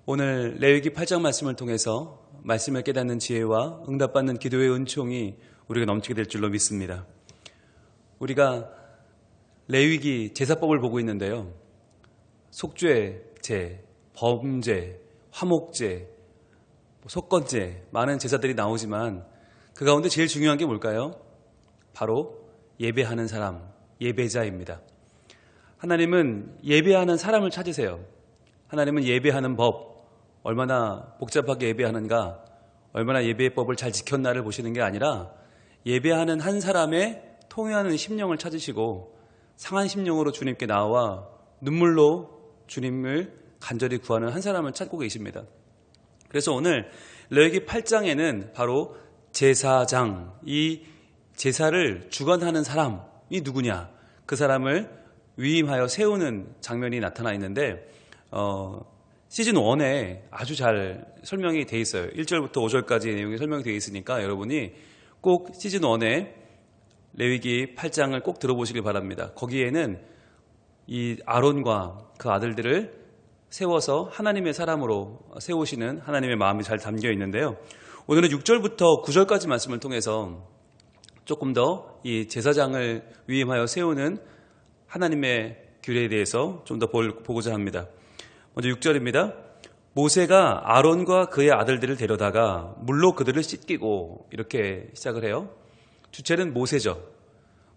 오늘 레위기 8장 말씀을 통해서 말씀을 깨닫는 지혜와 응답받는 기도의 은총이 우리가 넘치게 될 줄로 믿습니다. 우리가 레위기 제사법을 보고 있는데요. 속죄제, 범죄, 화목제, 속건제 많은 제사들이 나오지만 그 가운데 제일 중요한 게 뭘까요? 바로 예배하는 사람, 예배자입니다. 하나님은 예배하는 사람을 찾으세요. 하나님은 예배하는 법, 얼마나 복잡하게 예배하는가, 얼마나 예배의 법을 잘 지켰나를 보시는 게 아니라 예배하는 한 사람의 통회하는 심령을 찾으시고 상한 심령으로 주님께 나와 눈물로 주님을 간절히 구하는 한 사람을 찾고 계십니다. 그래서 오늘 레위기 8장에는 바로 제사장, 이 제사를 주관하는 사람이 누구냐, 그 사람을 위임하여 세우는 장면이 나타나 있는데 시즌 1에 아주 잘 설명이 되어 있어요. 1절부터 5절까지의 내용이 설명이 되어 있으니까 여러분이 꼭 시즌 1에 레위기 8장을 꼭 들어보시길 바랍니다. 거기에는 이 아론과 그 아들들을 세워서 하나님의 사람으로 세우시는 하나님의 마음이 잘 담겨 있는데요. 오늘은 6절부터 9절까지 말씀을 통해서 조금 더 이 제사장을 위임하여 세우는 하나님의 규례에 대해서 좀 더 보고자 합니다. 먼저 6절입니다. 모세가 아론과 그의 아들들을 데려다가 물로 그들을 씻기고, 이렇게 시작을 해요. 주체는 모세죠.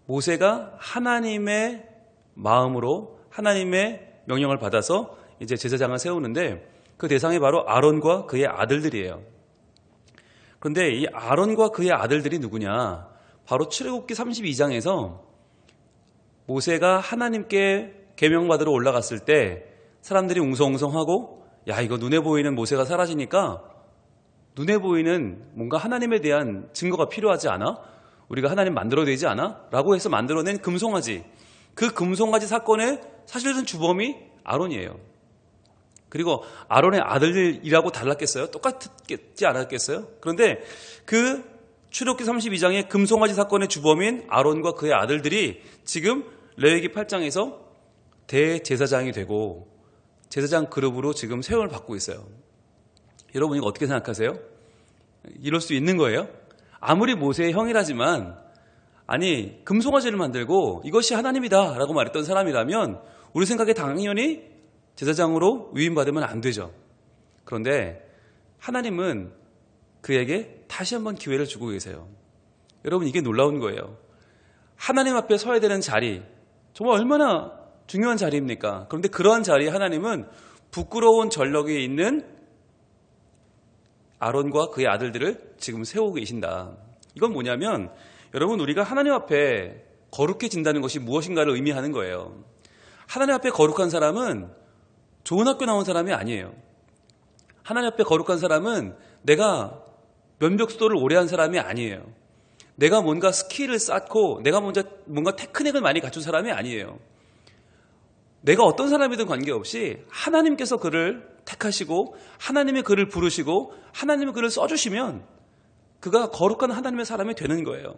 모세가 하나님의 마음으로 하나님의 명령을 받아서 이제 제사장을 세우는데 그 대상이 바로 아론과 그의 아들들이에요. 그런데 이 아론과 그의 아들들이 누구냐? 바로 출애굽기 32장에서 모세가 하나님께 계명받으러 올라갔을 때 사람들이 웅성웅성하고, 야, 이거 눈에 보이는 모세가 사라지니까 눈에 보이는 뭔가 하나님에 대한 증거가 필요하지 않아? 우리가 하나님 만들어야 되지 않아? 라고 해서 만들어낸 금송아지. 그 금송아지 사건의 사실은 주범이 아론이에요. 그리고 아론의 아들이라고 달랐겠어요? 똑같지 않았겠어요? 그런데 그 출애굽기 32장의 금송아지 사건의 주범인 아론과 그의 아들들이 지금 레위기 8장에서 대제사장이 되고 제사장 그룹으로 지금 세움을 받고 있어요. 여러분 이거 어떻게 생각하세요? 이럴 수 있는 거예요? 아무리 모세의 형이라지만, 아니 금송아지를 만들고 이것이 하나님이다 라고 말했던 사람이라면 우리 생각에 당연히 제사장으로 위임받으면 안 되죠. 그런데 하나님은 그에게 다시 한번 기회를 주고 계세요. 여러분 이게 놀라운 거예요. 하나님 앞에 서야 되는 자리, 정말 얼마나 중요한 자리입니까? 그런데 그러한 자리에 하나님은 부끄러운 전력에 있는 아론과 그의 아들들을 지금 세우고 계신다. 이건 뭐냐면, 여러분 우리가 하나님 앞에 거룩해진다는 것이 무엇인가를 의미하는 거예요. 하나님 앞에 거룩한 사람은 좋은 학교 나온 사람이 아니에요. 하나님 앞에 거룩한 사람은 내가 면벽수도를 오래 한 사람이 아니에요. 내가 뭔가 스킬을 쌓고 내가 뭔가 테크닉을 많이 갖춘 사람이 아니에요. 내가 어떤 사람이든 관계없이 하나님께서 그를 택하시고 하나님의 그를 부르시고 하나님의 그를 써주시면 그가 거룩한 하나님의 사람이 되는 거예요.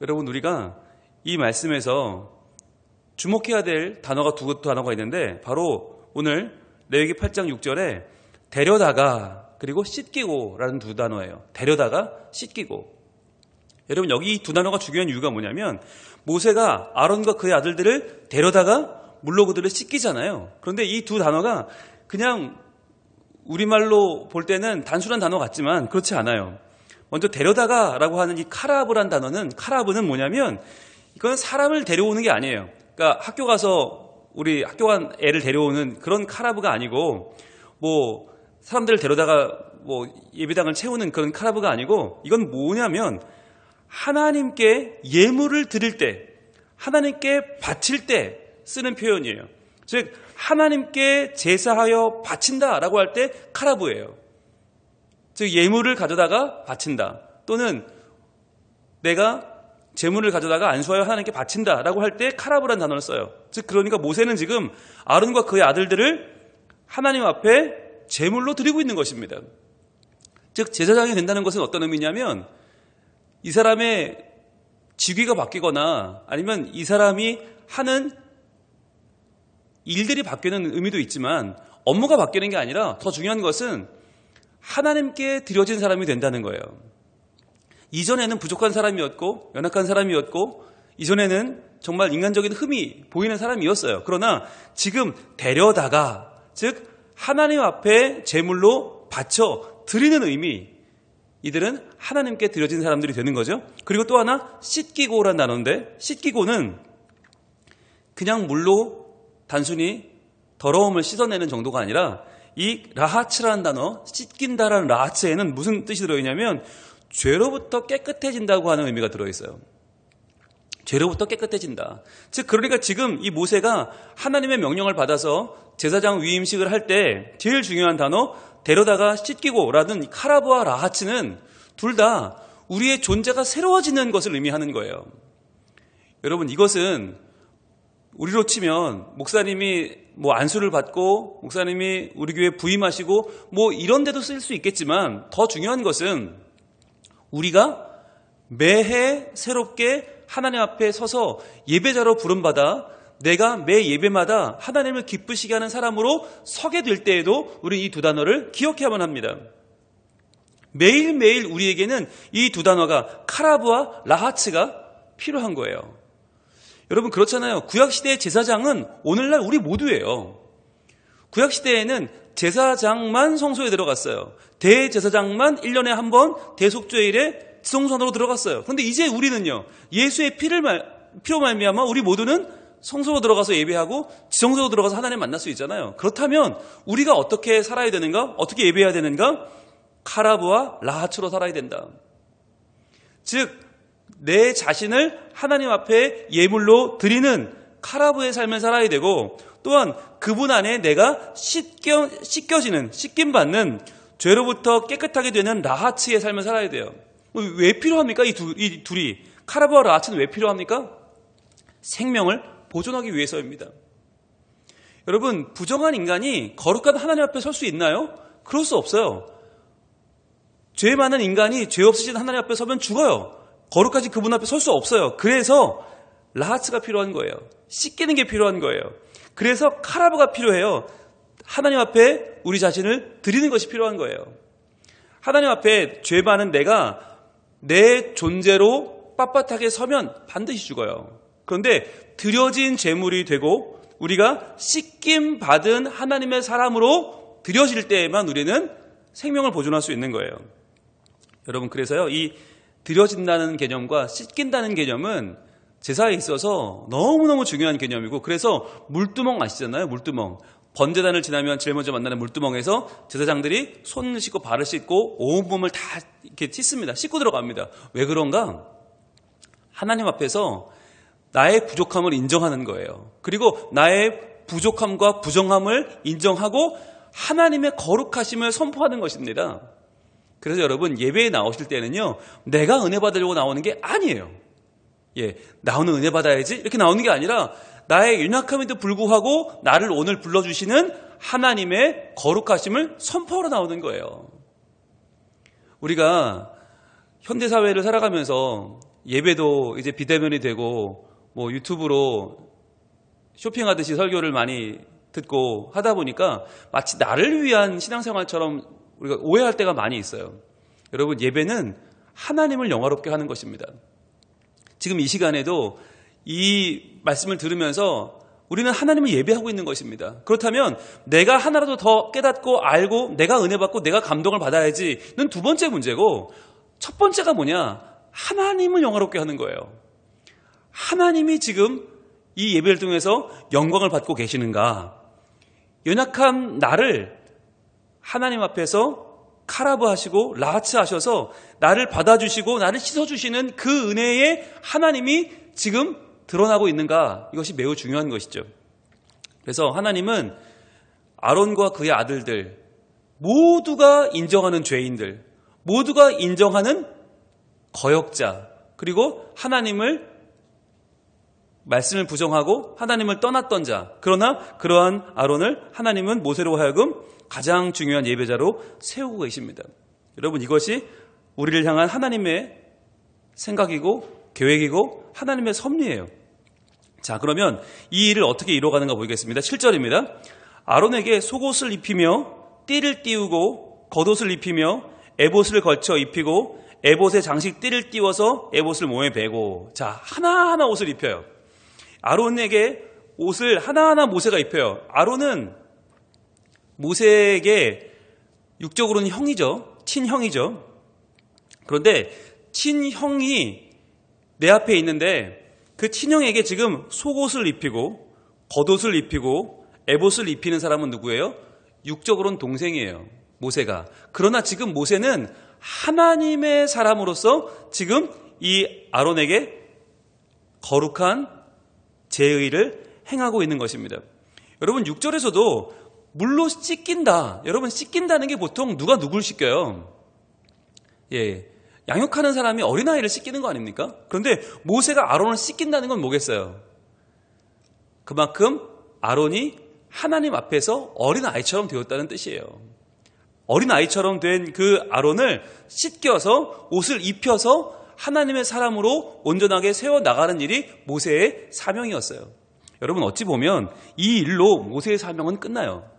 여러분 우리가 이 말씀에서 주목해야 될 단어가 두 단어가 있는데 바로 오늘 레위기 8장 6절에 데려다가 그리고 씻기고 라는 두 단어예요. 데려다가 씻기고. 여러분 여기 이 두 단어가 중요한 이유가 뭐냐면 모세가 아론과 그의 아들들을 데려다가 물로 그들을 씻기잖아요. 그런데 이 두 단어가 그냥 우리말로 볼 때는 단순한 단어 같지만 그렇지 않아요. 먼저 데려다가 라고 하는 이 카라브란 단어는, 카라브는 뭐냐면 이건 사람을 데려오는 게 아니에요. 그러니까 학교 가서 우리 학교 간 애를 데려오는 그런 카라브가 아니고, 뭐 사람들을 데려다가 뭐 예배당을 채우는 그런 카라브가 아니고, 이건 뭐냐면 하나님께 예물을 드릴 때, 하나님께 바칠 때 쓰는 표현이에요. 즉 하나님께 제사하여 바친다라고 할 때 카라브예요. 즉 예물을 가져다가 바친다, 또는 내가 제물을 가져다가 안수하여 하나님께 바친다라고 할 때 카라브라는 단어를 써요. 즉 그러니까 모세는 지금 아론과 그의 아들들을 하나님 앞에 제물로 드리고 있는 것입니다. 즉 제사장이 된다는 것은 어떤 의미냐면 이 사람의 직위가 바뀌거나 아니면 이 사람이 하는 일들이 바뀌는 의미도 있지만 업무가 바뀌는 게 아니라 더 중요한 것은 하나님께 드려진 사람이 된다는 거예요. 이전에는 부족한 사람이었고 연약한 사람이었고 이전에는 정말 인간적인 흠이 보이는 사람이었어요. 그러나 지금 데려다가 즉 하나님 앞에 제물로 바쳐 드리는 의미, 이들은 하나님께 드려진 사람들이 되는 거죠. 그리고 또 하나 씻기고란 단어인데, 씻기고는 그냥 물로 단순히 더러움을 씻어내는 정도가 아니라 이 라하츠라는 단어, 씻긴다라는 라하츠에는 무슨 뜻이 들어있냐면 죄로부터 깨끗해진다고 하는 의미가 들어있어요. 죄로부터 깨끗해진다. 즉 그러니까 지금 이 모세가 하나님의 명령을 받아서 제사장 위임식을 할 때 제일 중요한 단어 데려다가 씻기고라는 카라브와 라하츠는 둘 다 우리의 존재가 새로워지는 것을 의미하는 거예요. 여러분, 이것은 우리로 치면 목사님이 안수를 받고 목사님이 우리 교회 부임하시고 이런 데도 쓸 수 있겠지만 더 중요한 것은 우리가 매해 새롭게 하나님 앞에 서서 예배자로 부름받아 내가 매 예배마다 하나님을 기쁘시게 하는 사람으로 서게 될 때에도 우리는 이 두 단어를 기억해야만 합니다. 매일매일 우리에게는 이 두 단어가 카라브와 라하츠가 필요한 거예요. 여러분, 그렇잖아요. 구약시대의 제사장은 오늘날 우리 모두예요. 구약시대에는 제사장만 성소에 들어갔어요. 대제사장만 1년에 한 번 대속죄일에 지성소로 들어갔어요. 그런데 이제 우리는요, 예수의 피로 말미암아 우리 모두는 성소로 들어가서 예배하고 지성소로 들어가서 하나님 만날 수 있잖아요. 그렇다면 우리가 어떻게 살아야 되는가? 어떻게 예배해야 되는가? 카라브와 라하츠로 살아야 된다. 즉 내 자신을 하나님 앞에 예물로 드리는 카라브의 삶을 살아야 되고, 또한 그분 안에 내가 씻겨지는, 씻김받는, 죄로부터 깨끗하게 되는 라하츠의 삶을 살아야 돼요. 왜 필요합니까? 이 둘이 카라브와 라하츠는 왜 필요합니까? 생명을 보존하기 위해서입니다. 여러분, 부정한 인간이 거룩한 하나님 앞에 설 수 있나요? 그럴 수 없어요. 죄 많은 인간이 죄 없으신 하나님 앞에 서면 죽어요. 거룩하신 그분 앞에 설 수 없어요. 그래서 라하츠가 필요한 거예요. 씻기는 게 필요한 거예요. 그래서 카라브가 필요해요. 하나님 앞에 우리 자신을 드리는 것이 필요한 거예요. 하나님 앞에 죄 많은 내가 내 존재로 빳빳하게 서면 반드시 죽어요. 그런데 드려진 제물이 되고 우리가 씻김 받은 하나님의 사람으로 드려질 때에만 우리는 생명을 보존할 수 있는 거예요. 여러분, 그래서요, 이 드려진다는 개념과 씻긴다는 개념은 제사에 있어서 너무너무 중요한 개념이고, 그래서 물두멍 아시잖아요. 물두멍. 번제단을 지나면 제일 먼저 만나는 물두멍에서 제사장들이 손을 씻고 발을 씻고 온몸을 다 이렇게 씻습니다. 씻고 들어갑니다. 왜 그런가? 하나님 앞에서 나의 부족함을 인정하는 거예요. 그리고 나의 부족함과 부정함을 인정하고 하나님의 거룩하심을 선포하는 것입니다. 그래서 여러분, 예배에 나오실 때는요, 내가 은혜 받으려고 나오는 게 아니에요. 나오는 은혜 받아야지 이렇게 나오는 게 아니라 나의 연약함에도 불구하고 나를 오늘 불러주시는 하나님의 거룩하심을 선포하러 나오는 거예요. 우리가 현대사회를 살아가면서 예배도 이제 비대면이 되고 유튜브로 쇼핑하듯이 설교를 많이 듣고 하다 보니까 마치 나를 위한 신앙생활처럼 우리가 오해할 때가 많이 있어요. 여러분, 예배는 하나님을 영화롭게 하는 것입니다. 지금 이 시간에도 이 말씀을 들으면서 우리는 하나님을 예배하고 있는 것입니다. 그렇다면 내가 하나라도 더 깨닫고 알고 내가 은혜 받고 내가 감동을 받아야지는 두 번째 문제고, 첫 번째가 뭐냐? 하나님을 영화롭게 하는 거예요. 하나님이 지금 이 예배를 통해서 영광을 받고 계시는가? 연약한 나를 하나님 앞에서 카라브 하시고 라하츠 하셔서 나를 받아주시고 나를 씻어주시는 그 은혜의 하나님이 지금 드러나고 있는가? 이것이 매우 중요한 것이죠. 그래서 하나님은 아론과 그의 아들들 모두가 인정하는 죄인들, 모두가 인정하는 거역자, 그리고 하나님을 말씀을 부정하고 하나님을 떠났던 자, 그러나 그러한 아론을 하나님은 모세로 하여금 가장 중요한 예배자로 세우고 계십니다. 여러분, 이것이 우리를 향한 하나님의 생각이고 계획이고 하나님의 섭리예요. 자, 그러면 이 일을 어떻게 이루어가는가 보겠습니다. 7절입니다. 아론에게 속옷을 입히며 띠를 띄우고 겉옷을 입히며 에봇을 걸쳐 입히고 에봇에 장식 띠를 띄워서 에봇을 몸에 베고. 자, 하나하나 옷을 입혀요. 아론에게 옷을 하나하나 모세가 입혀요. 아론은 모세에게 육적으로는 형이죠. 친형이죠. 그런데 친형이 내 앞에 있는데 그 친형에게 지금 속옷을 입히고 겉옷을 입히고 에봇을 입히는 사람은 누구예요? 육적으로는 동생이에요. 모세가. 그러나 지금 모세는 하나님의 사람으로서 지금 이 아론에게 거룩한 제의를 행하고 있는 것입니다. 여러분 6절에서도 물로 씻긴다. 여러분 씻긴다는 게 보통 누가 누굴 씻겨요? 예, 양육하는 사람이 어린아이를 씻기는 거 아닙니까? 그런데 모세가 아론을 씻긴다는 건 뭐겠어요? 그만큼 아론이 하나님 앞에서 어린아이처럼 되었다는 뜻이에요. 어린아이처럼 된 그 아론을 씻겨서 옷을 입혀서 하나님의 사람으로 온전하게 세워나가는 일이 모세의 사명이었어요. 여러분 어찌 보면 이 일로 모세의 사명은 끝나요.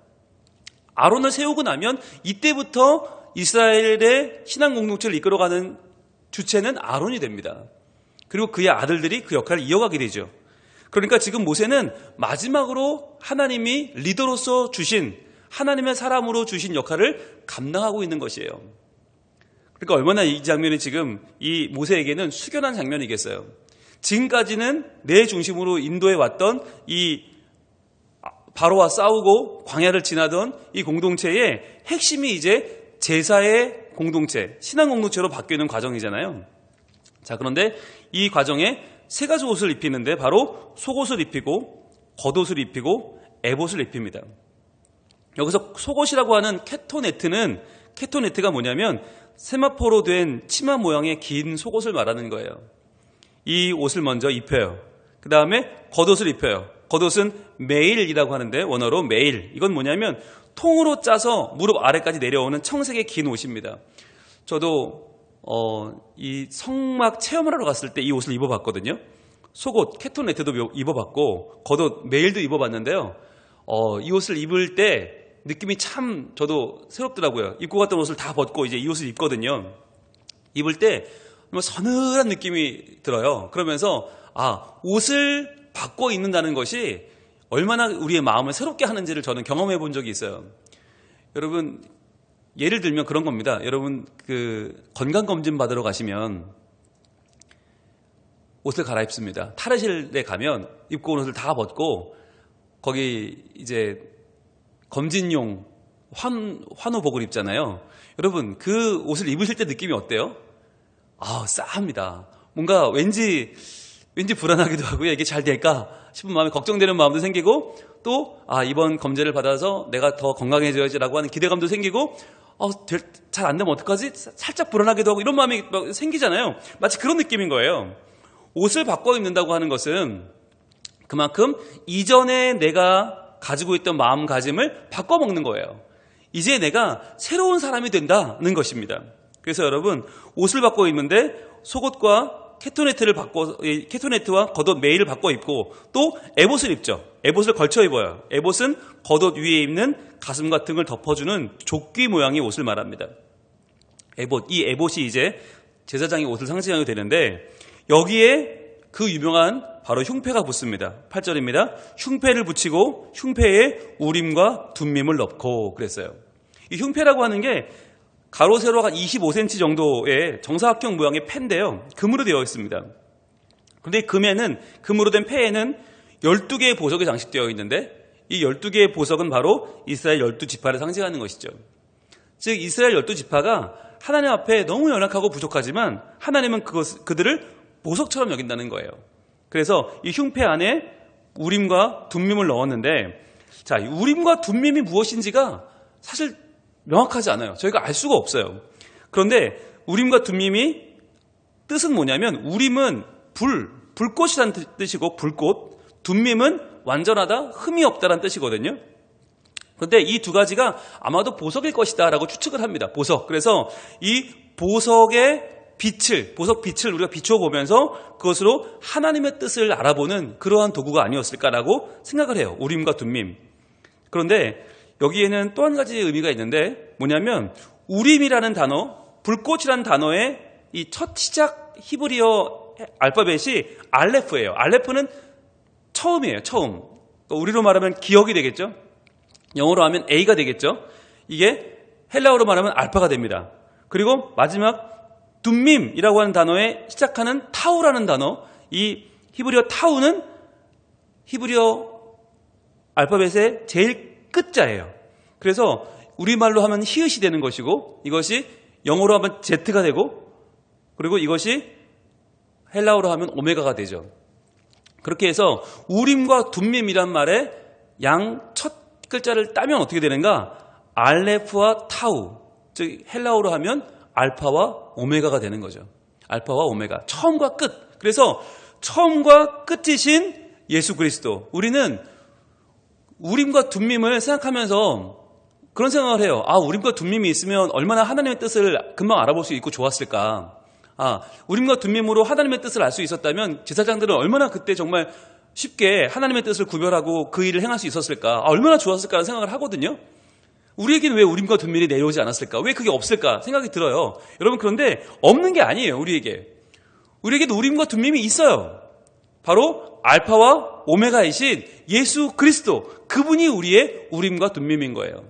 아론을 세우고 나면 이때부터 이스라엘의 신앙 공동체를 이끌어가는 주체는 아론이 됩니다. 그리고 그의 아들들이 그 역할을 이어가게 되죠. 그러니까 지금 모세는 마지막으로 하나님이 리더로서 주신 하나님의 사람으로 주신 역할을 감당하고 있는 것이에요. 그러니까 얼마나 이 장면이 지금 이 모세에게는 숙연한 장면이겠어요. 지금까지는 내 중심으로 인도해 왔던 이 바로와 싸우고 광야를 지나던 이 공동체의 핵심이 이제 제사의 공동체, 신앙 공동체로 바뀌는 과정이잖아요. 자, 그런데 이 과정에 세 가지 옷을 입히는데 바로 속옷을 입히고 겉옷을 입히고 에봇을 입힙니다. 여기서 속옷이라고 하는 케토네트가 뭐냐면 세마포로 된 치마 모양의 긴 속옷을 말하는 거예요. 이 옷을 먼저 입혀요. 그 다음에 겉옷을 입혀요. 겉옷은 메일이라고 하는데 원어로 메일. 이건 뭐냐면 통으로 짜서 무릎 아래까지 내려오는 청색의 긴 옷입니다. 저도 이 성막 체험을 하러 갔을 때 이 옷을 입어봤거든요. 속옷 케토네트도 입어봤고 겉옷 메일도 입어봤는데요. 이 옷을 입을 때 느낌이 참 저도 새롭더라고요. 입고 갔던 옷을 다 벗고 이제 이 옷을 입거든요. 입을 때 서늘한 느낌이 들어요. 그러면서 옷을 바꿔 입는다는 것이 얼마나 우리의 마음을 새롭게 하는지를 저는 경험해 본 적이 있어요. 여러분 예를 들면 그런 겁니다. 여러분 그 건강검진 받으러 가시면 옷을 갈아입습니다. 탈의실에 가면 입고 온 옷을 다 벗고 거기 이제 검진용 환호복을 입잖아요. 여러분 그 옷을 입으실 때 느낌이 어때요? 싸합니다. 뭔가 왠지 불안하기도 하고요. 이게 잘 될까 싶은 마음에 걱정되는 마음도 생기고 또 이번 검진을 받아서 내가 더 건강해져야지라고 하는 기대감도 생기고 잘 안 되면 어떡하지? 살짝 불안하기도 하고 이런 마음이 생기잖아요. 마치 그런 느낌인 거예요. 옷을 바꿔 입는다고 하는 것은 그만큼 이전에 내가 가지고 있던 마음가짐을 바꿔먹는 거예요. 이제 내가 새로운 사람이 된다는 것입니다. 그래서 여러분 옷을 바꿔 입는데 속옷과 케토네트와 겉옷 메일을 바꿔 입고 또 에봇을 입죠. 에봇을 걸쳐 입어요. 에봇은 겉옷 위에 입는 가슴과 등을 덮어주는 조끼 모양의 옷을 말합니다. 이 에봇이 이제 제사장의 옷을 상징하게 되는데 여기에 그 유명한 바로 흉패가 붙습니다. 8절입니다. 흉패를 붙이고 흉패에 우림과 둠밈을 넣고 그랬어요. 이 흉패라고 하는 게 가로 세로가 25cm 정도의 정사각형 모양의 패인데요. 금으로 되어 있습니다. 그런데 금으로 된 패에는 12개의 보석이 장식되어 있는데 이 12개의 보석은 바로 이스라엘 12지파를 상징하는 것이죠. 즉 이스라엘 12지파가 하나님 앞에 너무 연약하고 부족하지만 하나님은 그들을 보석처럼 여긴다는 거예요. 그래서 이 흉패 안에 우림과 둠밈을 넣었는데 자, 이 우림과 둠밈이 무엇인지가 사실 명확하지 않아요. 저희가 알 수가 없어요. 그런데 우림과 둠밈이 뜻은 뭐냐면 우림은 불꽃이라는 뜻이고 불꽃, 둠밈은 완전하다, 흠이 없다라는 뜻이거든요. 그런데 이 두 가지가 아마도 보석일 것이다라고 추측을 합니다. 보석. 그래서 이 보석의 보석 빛을 우리가 비춰보면서 그것으로 하나님의 뜻을 알아보는 그러한 도구가 아니었을까라고 생각을 해요. 우림과 둠밈. 그런데 여기에는 또 한 가지 의미가 있는데 뭐냐면 우림이라는 단어, 불꽃이라는 단어의 이 첫 시작 히브리어 알파벳이 알레프예요. 알레프는 처음이에요. 처음. 그러니까 우리로 말하면 기억이 되겠죠. 영어로 하면 A가 되겠죠. 이게 헬라어로 말하면 알파가 됩니다. 그리고 마지막 둠밈이라고 하는 단어에 시작하는 타우라는 단어, 이 히브리어 타우는 히브리어 알파벳의 제일 끝자예요. 그래서 우리말로 하면 히읗이 되는 것이고 이것이 영어로 하면 Z가 되고 그리고 이것이 헬라어로 하면 오메가가 되죠. 그렇게 해서 우림과 둠밈이란 말에 양 첫 글자를 따면 어떻게 되는가? 알레프와 타우, 즉 헬라어로 하면 알파와 오메가가 되는 거죠. 알파와 오메가, 처음과 끝. 그래서 처음과 끝이신 예수 그리스도. 우리는 우림과 둠밈을 생각하면서 그런 생각을 해요. 우림과 둠밈이 있으면 얼마나 하나님의 뜻을 금방 알아볼 수 있고 좋았을까. 우림과 둠밈으로 하나님의 뜻을 알 수 있었다면 제사장들은 얼마나 그때 정말 쉽게 하나님의 뜻을 구별하고 그 일을 행할 수 있었을까. 얼마나 좋았을까라는 생각을 하거든요. 우리에게는 왜 우림과 둠밈이 내려오지 않았을까? 왜 그게 없을까? 생각이 들어요. 여러분, 그런데 없는 게 아니에요. 우리에게도 우림과 둠밈이 있어요. 바로 알파와 오메가이신 예수 그리스도, 그분이 우리의 우림과 둠밈인 거예요.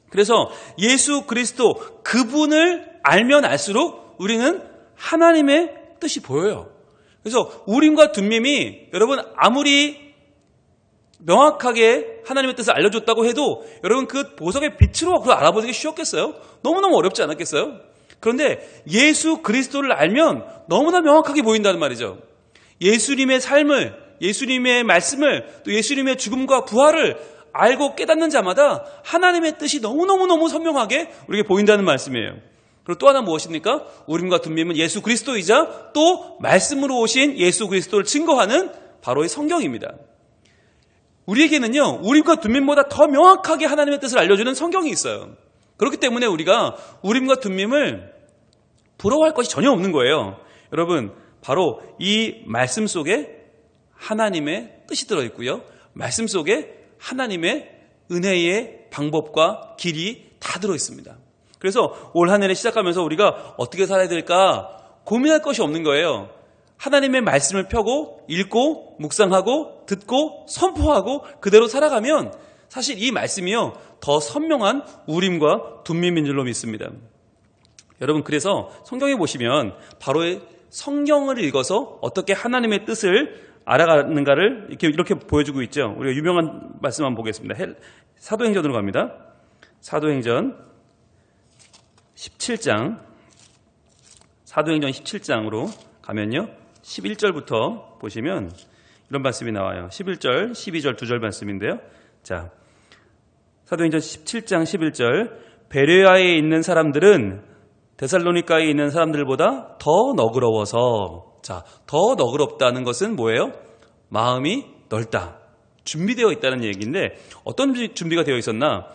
그래서 예수 그리스도 그분을 알면 알수록 우리는 하나님의 뜻이 보여요. 그래서 우림과 둠밈이 여러분 아무리 명확하게 하나님의 뜻을 알려줬다고 해도 여러분 그 보석의 빛으로 그걸 알아보는 게 쉬웠겠어요? 너무너무 어렵지 않았겠어요? 그런데 예수 그리스도를 알면 너무나 명확하게 보인다는 말이죠. 예수님의 삶을, 예수님의 말씀을, 또 예수님의 죽음과 부활을 알고 깨닫는 자마다 하나님의 뜻이 너무너무 선명하게 우리에게 보인다는 말씀이에요. 그리고 또 하나 무엇입니까? 우림과 둠밈은 예수 그리스도이자 또 말씀으로 오신 예수 그리스도를 증거하는 바로 이 성경입니다. 우리에게는요, 우림과 둠밈보다 더 명확하게 하나님의 뜻을 알려주는 성경이 있어요. 그렇기 때문에 우리가 우림과 둠밈을 부러워할 것이 전혀 없는 거예요. 여러분, 바로 이 말씀 속에 하나님의 뜻이 들어있고요. 말씀 속에 하나님의 은혜의 방법과 길이 다 들어있습니다. 그래서 올 한 해를 시작하면서 우리가 어떻게 살아야 될까 고민할 것이 없는 거예요. 하나님의 말씀을 펴고 읽고 묵상하고 듣고 선포하고 그대로 살아가면 사실 이 말씀이요 더 선명한 우림과 둠밈인 줄로 믿습니다. 여러분, 그래서 성경에 보시면 바로 성경을 읽어서 어떻게 하나님의 뜻을 알아가는가를 이렇게 보여주고 있죠. 우리가 유명한 말씀 한번 보겠습니다. 사도행전으로 갑니다. 사도행전 17장, 사도행전 17장으로 가면요 11절부터 보시면 이런 말씀이 나와요. 11절, 12절 두 절 말씀인데요. 자, 사도행전 17장 11절, 베레아에 있는 사람들은 데살로니가에 있는 사람들보다 더 너그러워서, 자, 더 너그럽다는 것은 뭐예요? 마음이 넓다, 준비되어 있다는 얘기인데 어떤 준비가 되어 있었나?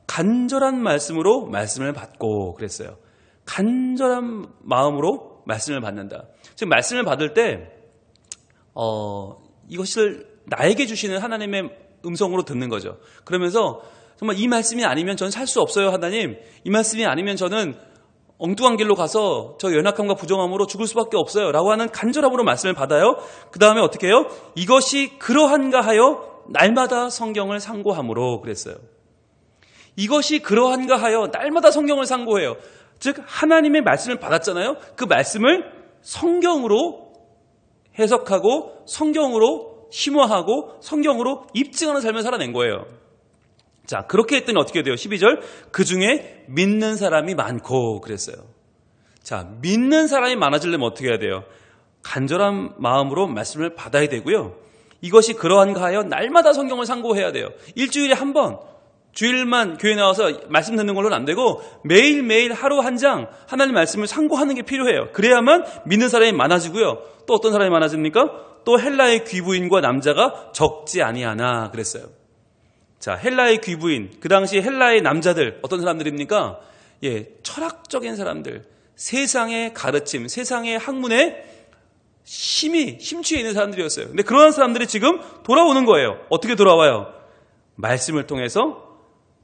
간절한 말씀으로 말씀을 받고 그랬어요. 간절한 마음으로 말씀을 받는다. 지금 말씀을 받을 때 이것을 나에게 주시는 하나님의 음성으로 듣는 거죠. 그러면서 정말 이 말씀이 아니면 저는 살 수 없어요, 하나님. 이 말씀이 아니면 저는 엉뚱한 길로 가서 저 연약함과 부정함으로 죽을 수밖에 없어요 라고 하는 간절함으로 말씀을 받아요. 그 다음에 어떻게 해요? 이것이 그러한가 하여 날마다 성경을 상고함으로 그랬어요. 이것이 그러한가 하여 날마다 성경을 상고해요. 즉 하나님의 말씀을 받았잖아요. 그 말씀을 성경으로 해석하고 성경으로 심화하고 성경으로 입증하는 삶을 살아낸 거예요. 자, 그렇게 했더니 어떻게 돼요? 12절, 그 중에 믿는 사람이 많고 그랬어요. 자, 믿는 사람이 많아지려면 어떻게 해야 돼요? 간절한 마음으로 말씀을 받아야 되고요. 이것이 그러한가 하여 날마다 성경을 상고해야 돼요. 일주일에 한 번, 주일만 교회 나와서 말씀 듣는 걸로는 안 되고 매일매일 하루 한 장 하나님 말씀을 상고하는 게 필요해요. 그래야만 믿는 사람이 많아지고요. 또 어떤 사람이 많아집니까? 또 헬라의 귀부인과 남자가 적지 아니하나 그랬어요. 자, 헬라의 귀부인, 그 당시 헬라의 남자들 어떤 사람들입니까? 철학적인 사람들, 세상의 가르침, 세상의 학문에 심취해 있는 사람들이었어요. 근데 그러한 사람들이 지금 돌아오는 거예요. 어떻게 돌아와요? 말씀을 통해서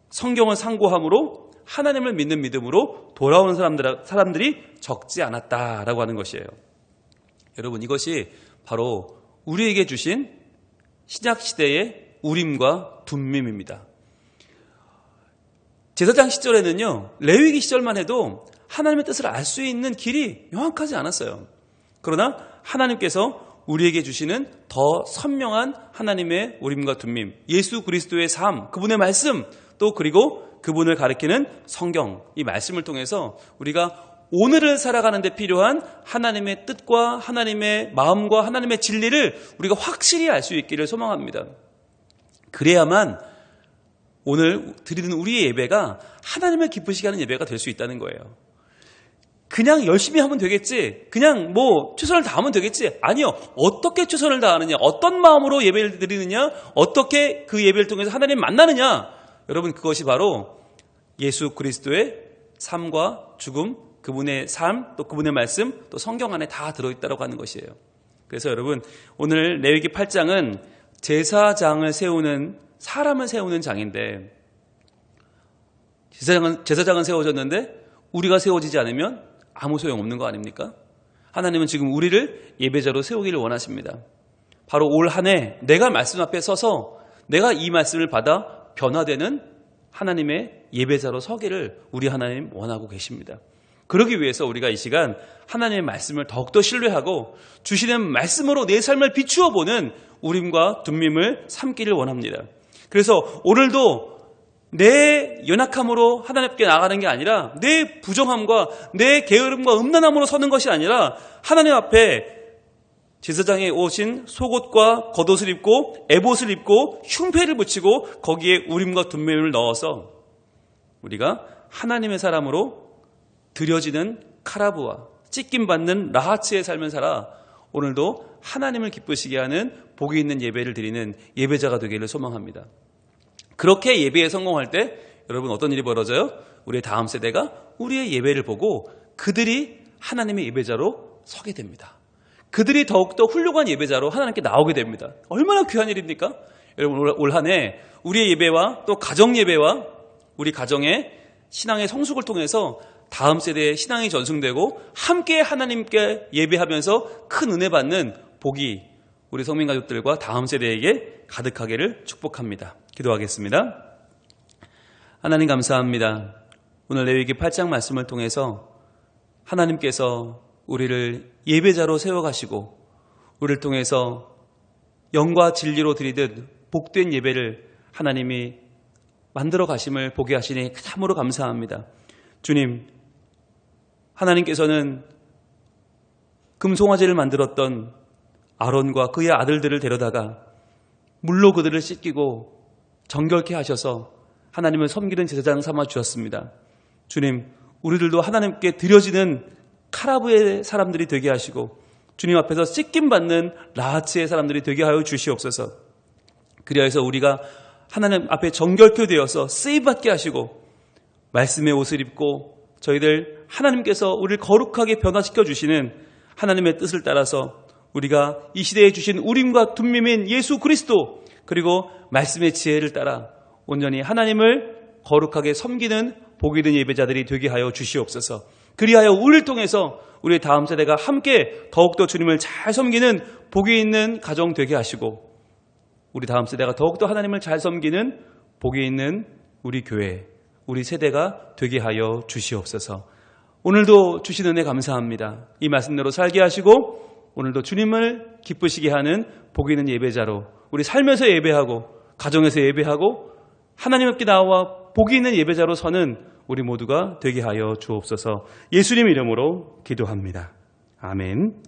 성경을 상고함으로 하나님을 믿는 믿음으로 돌아오는 사람들이 적지 않았다라고 하는 것이에요. 여러분, 이것이 바로 우리에게 주신 신약 시대의 우림과 둠밈입니다. 제사장 시절에는요, 레위기 시절만 해도 하나님의 뜻을 알 수 있는 길이 명확하지 않았어요. 그러나 하나님께서 우리에게 주시는 더 선명한 하나님의 우림과 둠밈, 예수 그리스도의 삶, 그분의 말씀, 또 그리고 그분을 가리키는 성경, 이 말씀을 통해서 우리가 오늘을 살아가는 데 필요한 하나님의 뜻과 하나님의 마음과 하나님의 진리를 우리가 확실히 알 수 있기를 소망합니다. 그래야만 오늘 드리는 우리의 예배가 하나님을 기쁘시게 하는 예배가 될 수 있다는 거예요. 그냥 열심히 하면 되겠지, 그냥 최선을 다하면 되겠지, 아니요. 어떻게 최선을 다하느냐, 어떤 마음으로 예배를 드리느냐, 어떻게 그 예배를 통해서 하나님 만나느냐, 여러분, 그것이 바로 예수 그리스도의 삶과 죽음, 그분의 삶, 또 그분의 말씀, 또 성경 안에 다 들어있다고 하는 것이에요. 그래서 여러분, 오늘 레위기 8장은 제사장을 세우는, 사람을 세우는 장인데, 제사장은 세워졌는데 우리가 세워지지 않으면 아무 소용없는 거 아닙니까? 하나님은 지금 우리를 예배자로 세우기를 원하십니다. 바로 올 한 해 내가 말씀 앞에 서서 내가 이 말씀을 받아 변화되는 하나님의 예배자로 서기를 우리 하나님 원하고 계십니다. 그러기 위해서 우리가 이 시간 하나님의 말씀을 더욱더 신뢰하고 주시는 말씀으로 내 삶을 비추어 보는 우림과 둠밈을 삼기를 원합니다. 그래서 오늘도 내 연약함으로 하나님께 나가는 게 아니라 내 부정함과 내 게으름과 음란함으로 서는 것이 아니라 하나님 앞에 제사장에 오신 속옷과 겉옷을 입고 에봇을 입고 흉패를 붙이고 거기에 우림과 둠밈을 넣어서 우리가 하나님의 사람으로 드려지는 카라브와 찢김받는 라하츠의 삶을 살아 오늘도 하나님을 기쁘시게 하는 복이 있는 예배를 드리는 예배자가 되기를 소망합니다. 그렇게 예배에 성공할 때 여러분 어떤 일이 벌어져요? 우리의 다음 세대가 우리의 예배를 보고 그들이 하나님의 예배자로 서게 됩니다. 그들이 더욱더 훌륭한 예배자로 하나님께 나오게 됩니다. 얼마나 귀한 일입니까? 여러분, 올 한 해 우리의 예배와 또 가정 예배와 우리 가정의 신앙의 성숙을 통해서 다음 세대의 신앙이 전승되고 함께 하나님께 예배하면서 큰 은혜 받는 복이 우리 성민 가족들과 다음 세대에게 가득하기를 축복합니다. 기도하겠습니다. 하나님 감사합니다. 오늘 레위기 8장 말씀을 통해서 하나님께서 우리를 예배자로 세워가시고 우리를 통해서 영과 진리로 드리듯 복된 예배를 하나님이 만들어 가심을 보게 하시니 참으로 감사합니다. 주님, 하나님께서는 금송아지를 만들었던 아론과 그의 아들들을 데려다가 물로 그들을 씻기고 정결케 하셔서 하나님을 섬기는 제사장 삼아 주셨습니다. 주님, 우리들도 하나님께 드려지는 카라브의 사람들이 되게 하시고 주님 앞에서 씻김받는 라하츠의 사람들이 되게 하여 주시옵소서. 그리하여서 우리가 하나님 앞에 정결케 되어서 쓰임받게 하시고 말씀의 옷을 입고 저희들 하나님께서 우리를 거룩하게 변화시켜 주시는 하나님의 뜻을 따라서 우리가 이 시대에 주신 우림과 둠밈인 예수 그리스도 그리고 말씀의 지혜를 따라 온전히 하나님을 거룩하게 섬기는 복이 있는 예배자들이 되게 하여 주시옵소서. 그리하여 우리를 통해서 우리 다음 세대가 함께 더욱더 주님을 잘 섬기는 복이 있는 가정 되게 하시고 우리 다음 세대가 더욱더 하나님을 잘 섬기는 복이 있는 우리 교회, 우리 세대가 되게 하여 주시옵소서. 오늘도 주신 은혜 감사합니다. 이 말씀대로 살게 하시고 오늘도 주님을 기쁘시게 하는 복이 있는 예배자로 우리 삶에서 예배하고 가정에서 예배하고 하나님 앞에 나와 복이 있는 예배자로 서는 우리 모두가 되게 하여 주옵소서. 예수님 이름으로 기도합니다. 아멘.